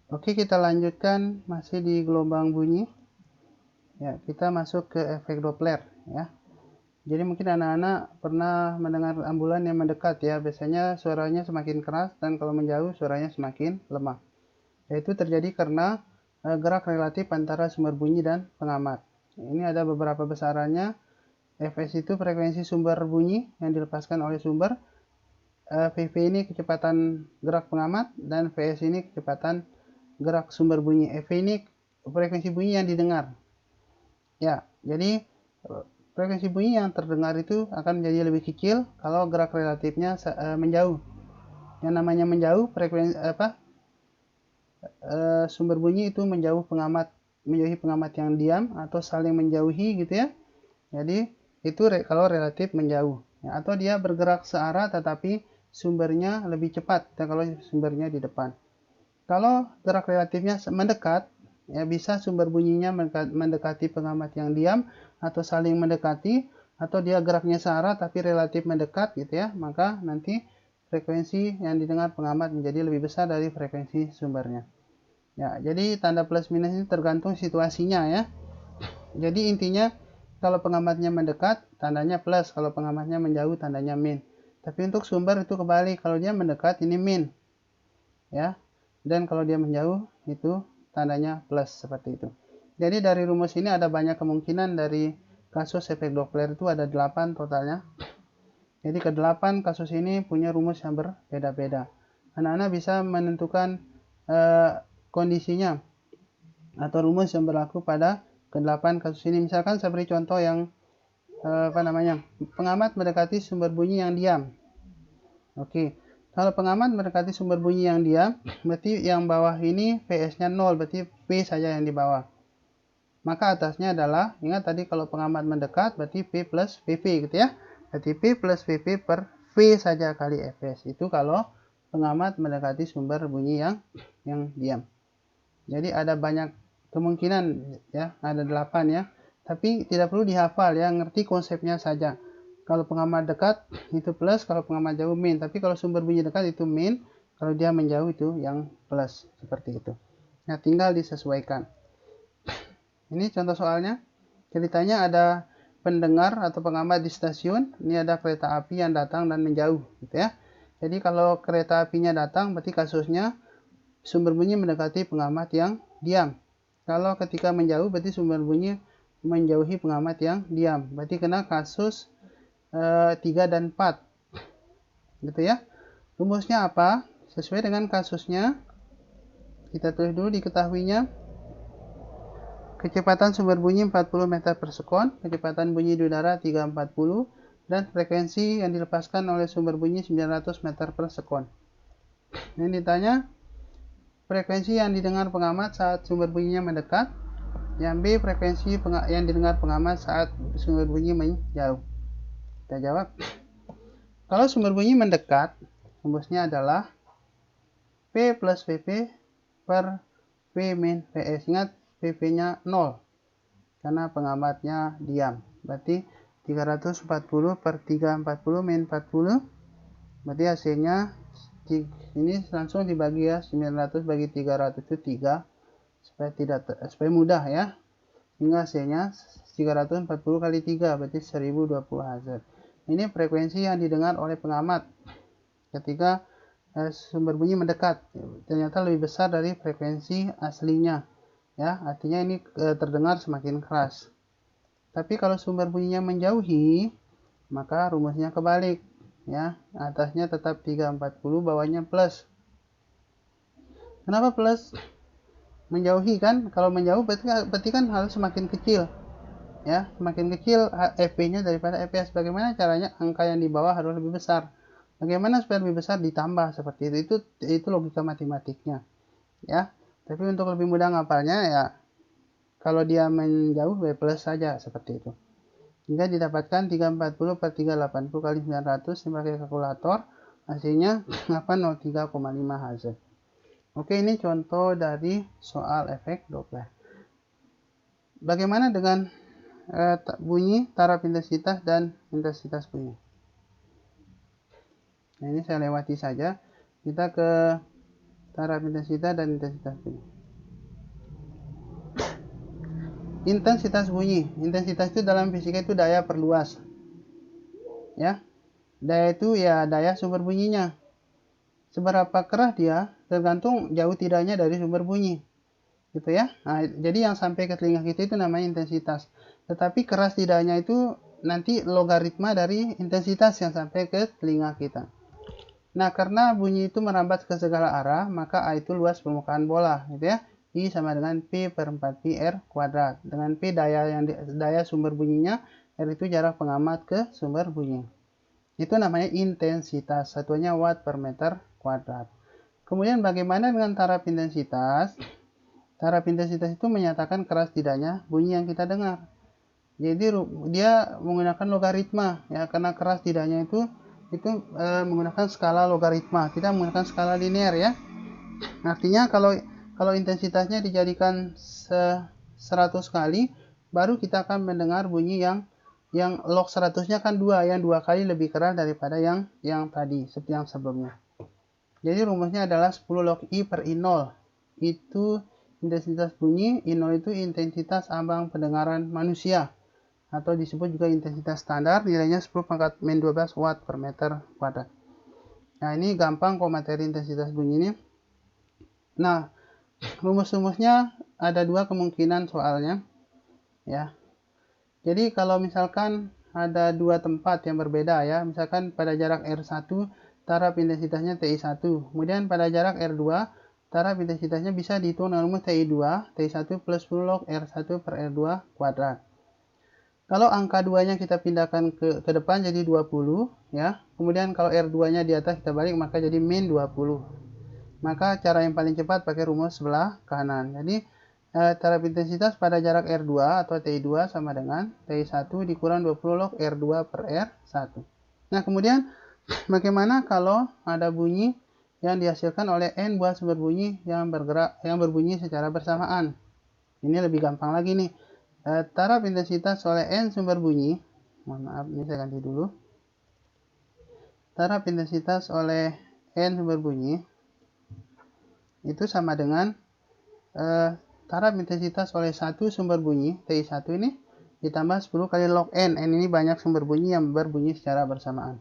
Oke, kita lanjutkan masih di gelombang bunyi. Ya, kita masuk ke efek Doppler ya. Jadi mungkin anak-anak pernah mendengar ambulan yang mendekat ya. Biasanya suaranya semakin keras dan kalau menjauh suaranya semakin lemah. Yaitu terjadi karena gerak relatif antara sumber bunyi dan pengamat. Ini ada beberapa besarannya. Fs itu frekuensi sumber bunyi yang dilepaskan oleh sumber. Vv ini kecepatan gerak pengamat dan Vs ini kecepatan gerak sumber bunyi. Ev ini frekuensi bunyi yang didengar. Ya, jadi frekuensi bunyi yang terdengar itu akan menjadi lebih kecil kalau gerak relatifnya menjauh. Yang namanya menjauh, frekuensi sumber bunyi itu menjauhi pengamat yang diam atau saling menjauhi gitu ya. Jadi itu kalau relatif menjauh. Ya, atau dia bergerak searah tetapi sumbernya lebih cepat kalau sumbernya di depan. Kalau gerak relatifnya mendekat, ya bisa sumber bunyinya mendekati pengamat yang diam atau saling mendekati, atau dia geraknya searah tapi relatif mendekat gitu ya, maka nanti frekuensi yang didengar pengamat menjadi lebih besar dari frekuensi sumbernya. Ya, jadi tanda plus minus ini tergantung situasinya ya. Jadi intinya kalau pengamatnya mendekat tandanya plus, kalau pengamatnya menjauh tandanya min. Tapi untuk sumber itu kebalik, kalau dia mendekat ini min. Ya. Dan kalau dia menjauh itu tandanya plus seperti itu. Jadi dari rumus ini ada banyak kemungkinan dari kasus efek Doppler itu ada 8 totalnya. Jadi ke-8 kasus ini punya rumus yang berbeda-beda. Anak-anak bisa menentukan kondisinya atau rumus yang berlaku pada ke-8 kasus ini. Misalkan saya beri contoh yang pengamat mendekati sumber bunyi yang diam. Oke. Kalau pengamat mendekati sumber bunyi yang diam, berarti yang bawah ini Vs-nya 0, berarti V saja yang di bawah. Maka atasnya adalah, ingat tadi kalau pengamat mendekat, berarti P plus Vv gitu ya. Berarti P plus Vv per V saja kali Fs. Itu kalau pengamat mendekati sumber bunyi yang diam. Jadi ada banyak kemungkinan ya, ada 8 ya. Tapi tidak perlu dihafal ya, ngerti konsepnya saja. Kalau pengamat dekat itu plus, kalau pengamat jauh min. Tapi kalau sumber bunyi dekat itu min, kalau dia menjauh itu yang plus, seperti itu. Nah, tinggal disesuaikan. Ini contoh soalnya. Ceritanya ada pendengar atau pengamat di stasiun. Ini ada kereta api yang datang dan menjauh, gitu ya. Jadi kalau kereta apinya datang, berarti kasusnya sumber bunyi mendekati pengamat yang diam. Kalau ketika menjauh, berarti sumber bunyi menjauhi pengamat yang diam. Berarti kena kasus 3 dan 4. Gitu ya. Rumusnya apa? Sesuai dengan kasusnya. Kita tulis dulu diketahuinya. Kecepatan sumber bunyi 40 meter per sekon, kecepatan bunyi di udara 340, dan frekuensi yang dilepaskan oleh sumber bunyi 900 meter per sekon. Ini ditanya, frekuensi yang didengar pengamat saat sumber bunyinya mendekat. Yang B, frekuensi yang didengar pengamat saat sumber bunyi menjauh. Kita jawab. Kalau sumber bunyi mendekat, rumusnya adalah P plus Vp per V min Vs. Ingat, Vp-nya 0 karena pengamatnya diam. Berarti 340 per 340 min 40. Berarti hasilnya ini langsung dibagi ya, 900 bagi 300 itu 3 supaya mudah ya. Hingga hasilnya 340 kali 3 berarti 1020 Hz. Ini frekuensi yang didengar oleh pengamat ketika sumber bunyi mendekat. Ternyata lebih besar dari frekuensi aslinya. Ya, artinya ini terdengar semakin keras. Tapi kalau sumber bunyinya menjauhi, maka rumusnya kebalik. Ya, atasnya tetap 340, bawahnya plus. Kenapa plus? Menjauhi kan? Kalau menjauh berarti kan harus semakin kecil. Ya, semakin kecil Fp-nya daripada Fs. Bagaimana caranya angka yang di bawah harus lebih besar? Bagaimana supaya lebih besar? Ditambah seperti itu. Itu logika matematiknya. Ya. Tapi untuk lebih mudah ngapalnya ya kalau dia menjauh plus saja seperti itu. Hingga didapatkan 340 per 380 kali 900 pakai kalkulator. Hasilnya 803,5 Hz. Oke, ini contoh dari soal efek Doppler. Bagaimana dengan bunyi, taraf intensitas, dan intensitas bunyi? Nah, ini saya lewati saja. Kita ke taraf intensitas dan intensitas bunyi. Intensitas bunyi. Intensitas itu dalam fisika itu daya perluas. Ya. Daya itu ya daya sumber bunyinya. Seberapa keras dia tergantung jauh tidaknya dari sumber bunyi. Gitu ya. Nah, jadi yang sampai ke telinga kita itu namanya intensitas. Tetapi keras tidaknya itu nanti logaritma dari intensitas yang sampai ke telinga kita. Nah, karena bunyi itu merambat ke segala arah, maka A itu luas permukaan bola, gitu ya. I sama dengan P per 4Pi R kuadrat. Dengan P daya sumber bunyinya, R itu jarak pengamat ke sumber bunyi. Itu namanya intensitas, satuannya watt per meter kuadrat. Kemudian bagaimana dengan taraf intensitas? Taraf intensitas itu menyatakan keras tidaknya bunyi yang kita dengar. Jadi dia menggunakan logaritma, ya, karena keras tidaknya itu menggunakan skala logaritma, tidak menggunakan skala linear, ya. Artinya kalau intensitasnya dijadikan 100 kali, baru kita akan mendengar bunyi yang log 100-nya kan 2, yang 2 kali lebih keras daripada yang tadi, seperti yang sebelumnya. Jadi rumusnya adalah 10 log I per I0. Itu intensitas bunyi, I0 itu intensitas ambang pendengaran manusia, atau disebut juga intensitas standar, nilainya 10 pangkat min 12 watt per meter kuadrat. Nah, ini gampang kok materi intensitas bunyi ini. Nah, rumus-rumusnya ada dua kemungkinan soalnya, ya. Jadi kalau misalkan ada dua tempat yang berbeda, ya, misalkan pada jarak R1 taraf intensitasnya TI1, kemudian pada jarak R2 taraf intensitasnya bisa dihitung dengan rumus TI2, TI1 plus 10 log R1 per R2 kuadrat. Kalau angka 2-nya kita pindahkan ke depan jadi 20, ya. Kemudian kalau R2-nya di atas kita balik, maka jadi min 20. Maka cara yang paling cepat pakai rumus sebelah kanan. Jadi taraf intensitas pada jarak R2 atau TI2 sama dengan TI1 dikurang 20 log R2 per R1. Nah, kemudian bagaimana kalau ada bunyi yang dihasilkan oleh N buah sumber bunyi yang berbunyi secara bersamaan? Ini lebih gampang lagi nih. Taraf intensitas oleh N sumber bunyi, mohon maaf ini saya ganti dulu. Taraf intensitas oleh N sumber bunyi itu sama dengan taraf intensitas oleh satu sumber bunyi TI1 ini ditambah 10 kali log N. N ini banyak sumber bunyi yang berbunyi secara bersamaan.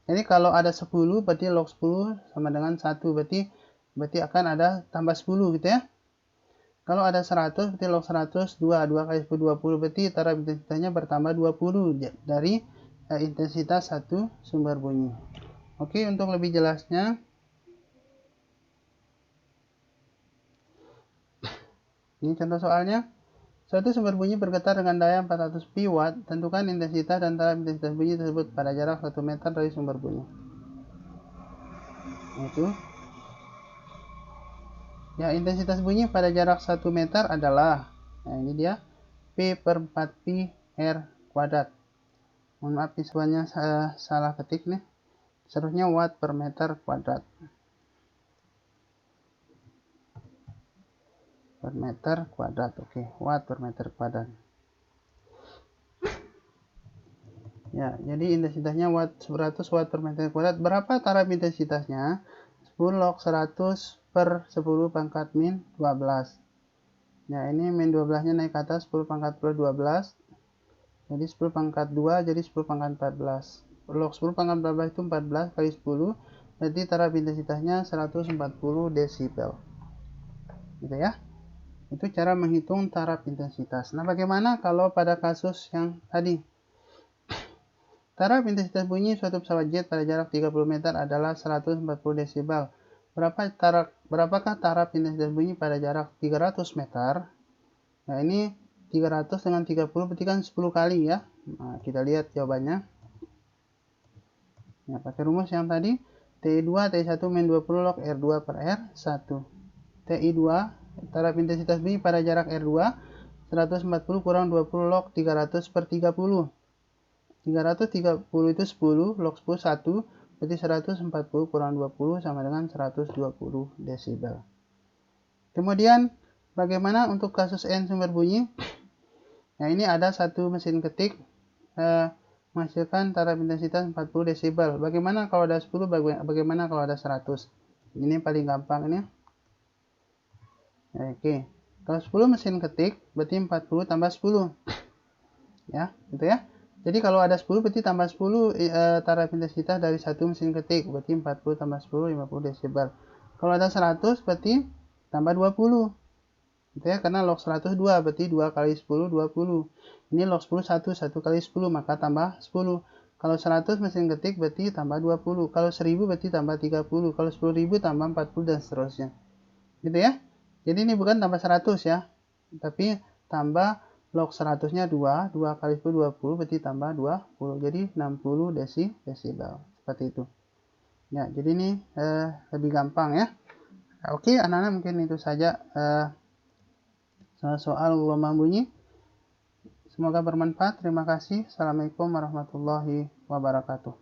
Jadi kalau ada 10 berarti log 10 sama dengan 1, berarti akan ada tambah 10 gitu ya. Kalau ada 100 berarti log 100 2 kali 10 20, berarti taraf intensitasnya bertambah 20 dari intensitas satu sumber bunyi. Oke, untuk lebih jelasnya ini contoh soalnya. Suatu sumber bunyi bergetar dengan daya 400 pi watt. Tentukan intensitas dan taraf intensitas bunyi tersebut pada jarak 1 meter dari sumber bunyi. Itu. Ya, intensitas bunyi pada jarak 1 meter adalah, nah ini dia, P per 4 pi R kuadrat. Mohon maaf visualnya saya salah ketik nih. Seharusnya watt per meter kuadrat. Per meter kuadrat, oke, watt per meter kuadrat. Ya, jadi intensitasnya 100 watt per meter kuadrat. Berapa taraf intensitasnya? 10 log 100 per 10 pangkat min 12. Nah, ini min 12-nya naik ke atas 10 pangkat plus 12. Jadi 10 pangkat 2 jadi 10 pangkat 14. Log 10 pangkat 14 itu 14 kali 10. Berarti taraf intensitasnya 140 desibel. Gitu ya. Itu cara menghitung taraf intensitas. Nah, bagaimana kalau pada kasus yang tadi? Taraf intensitas bunyi suatu pesawat jet pada jarak 30 meter adalah 140 desibel. Berapakah taraf intensitas bunyi pada jarak 300 meter? Nah, ini 300 dengan 30 berarti kan 10 kali ya. Nah, kita lihat jawabannya. Nah, pakai rumus yang tadi, TI2 TI1 min 20 log R2 per R1. TI2 taraf intensitas bunyi pada jarak R2 140 kurang 20 log 300 per 30. 330 itu 10, log 10 1, berarti 140 kurang 20 sama dengan 120 desibel. Kemudian bagaimana untuk kasus N sumber bunyi? Nah, ini ada satu mesin ketik menghasilkan taraf intensitas 40 desibel. Bagaimana kalau ada 10, bagaimana kalau ada 100? Ini paling gampang ini. Oke, kalau 10 mesin ketik berarti 40 tambah 10. Ya, gitu ya. Jadi kalau ada 10 berarti tambah 10 taraf intensitas dari satu mesin ketik, berarti 40 tambah 10 50 desibel. Kalau ada 100 berarti tambah 20. Gitu ya, karena log 100 2, berarti 2 kali 10 20. Ini log 10 1 kali 10, maka tambah 10. Kalau 100 mesin ketik berarti tambah 20. Kalau 1000 berarti tambah 30. Kalau 10.000 tambah 40 dan seterusnya. Gitu ya. Jadi ini bukan tambah 100 ya, tapi tambah log 100-nya 2, 2 kali 10 20 berarti tambah 20. Jadi 60 desibel. Seperti itu. Ya, jadi ini lebih gampang ya. Oke, anak-anak mungkin itu saja soal gelombang bunyi. Semoga bermanfaat. Terima kasih. Assalamualaikum warahmatullahi wabarakatuh.